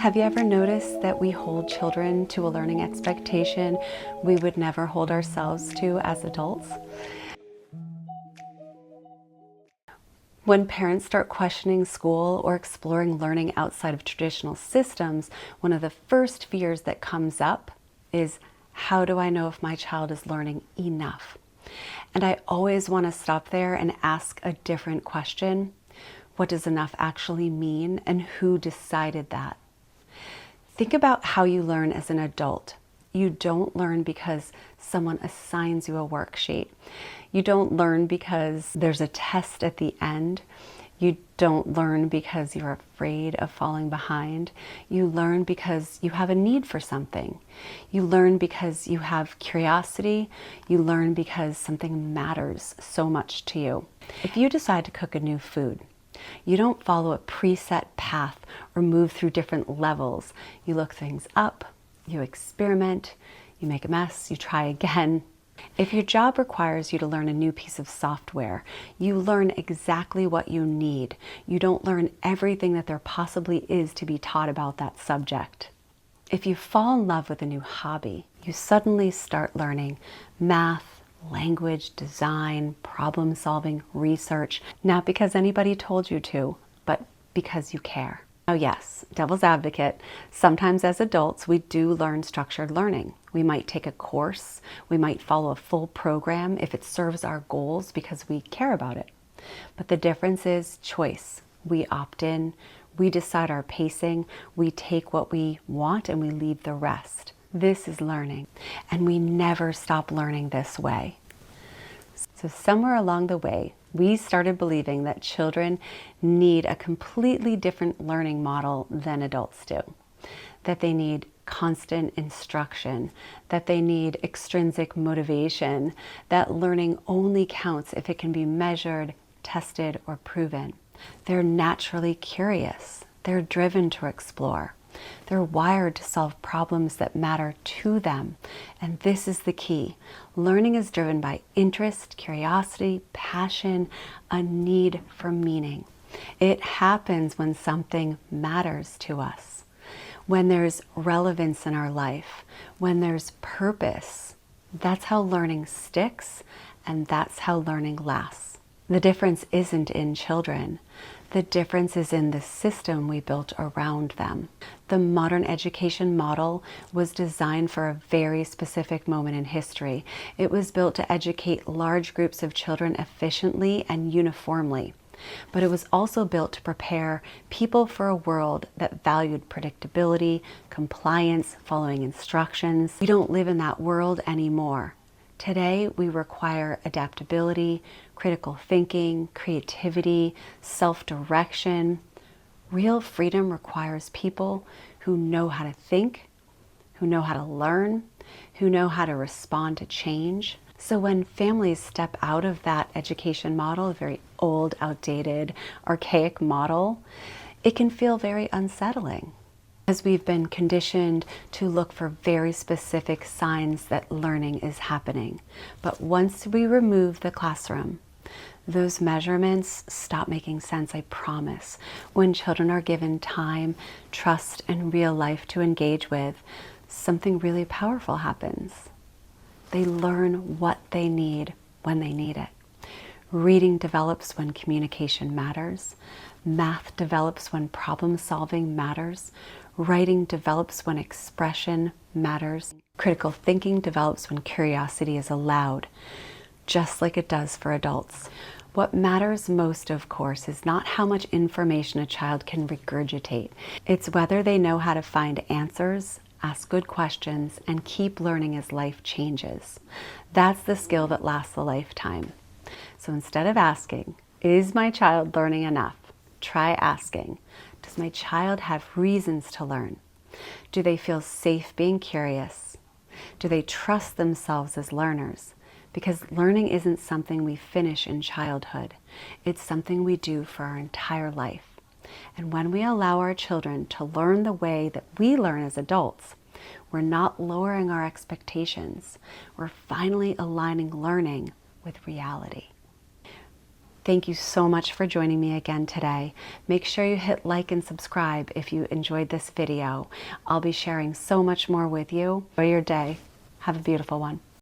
Have you ever noticed that we hold children to a learning expectation we would never hold ourselves to as adults? When parents start questioning school or exploring learning outside of traditional systems, one of the first fears that comes up is, how do I know if my child is learning enough? And I always want to stop there and ask a different question. What does enough actually mean, and who decided that? Think about how you learn as an adult. You don't learn because someone assigns you a worksheet. You don't learn because there's a test at the end. You don't learn because you're afraid of falling behind. You learn because you have a need for something. You learn because you have curiosity. You learn because something matters so much to you. If you decide to cook a new food, you don't follow a preset path or move through different levels. You look things up, you experiment, you make a mess, you try again. If your job requires you to learn a new piece of software, you learn exactly what you need. You don't learn everything that there possibly is to be taught about that subject. If you fall in love with a new hobby, you suddenly start learning math, language, design, problem solving, research, not because anybody told you to, but because you care. Oh yes, devil's advocate, sometimes as adults we do learn structured learning. We might take a course, we might follow a full program if it serves our goals because we care about it. But the difference is choice. We opt in, we decide our pacing, we take what we want and we leave the rest. This is learning, and we never stop learning this way. So somewhere along the way, we started believing that children need a completely different learning model than adults do. That they need constant instruction, that they need extrinsic motivation, that learning only counts if it can be measured, tested, or proven. They're naturally curious. They're driven to explore. They're wired to solve problems that matter to them. And this is the key. Learning is driven by interest, curiosity, passion, a need for meaning. It happens when something matters to us, when there's relevance in our life, when there's purpose. That's how learning sticks, and that's how learning lasts. The difference isn't in children. The difference is in the system we built around them. The modern education model was designed for a very specific moment in history. It was built to educate large groups of children efficiently and uniformly. But it was also built to prepare people for a world that valued predictability, compliance, following instructions. We don't live in that world anymore. Today, we require adaptability, critical thinking, creativity, self-direction. Real freedom requires people who know how to think, who know how to learn, who know how to respond to change. So when families step out of that education model, a very old, outdated, archaic model, it can feel very unsettling. As we've been conditioned to look for very specific signs that learning is happening. But once we remove the classroom, those measurements stop making sense, I promise. When children are given time, trust, and real life to engage with, something really powerful happens. They learn what they need when they need it. Reading develops when communication matters. Math develops when problem solving matters. Writing develops when expression matters. Critical thinking develops when curiosity is allowed, just like it does for adults. What matters most, of course, is not how much information a child can regurgitate. It's whether they know how to find answers, ask good questions, and keep learning as life changes. That's the skill that lasts a lifetime. So instead of asking, is my child learning enough? Try asking, does my child have reasons to learn? Do they feel safe being curious? Do they trust themselves as learners? Because learning isn't something we finish in childhood. It's something we do for our entire life. And when we allow our children to learn the way that we learn as adults, we're not lowering our expectations. We're finally aligning learning with reality. Thank you so much for joining me again today. Make sure you hit like and subscribe if you enjoyed this video. I'll be sharing so much more with you. Enjoy your day. Have a beautiful one.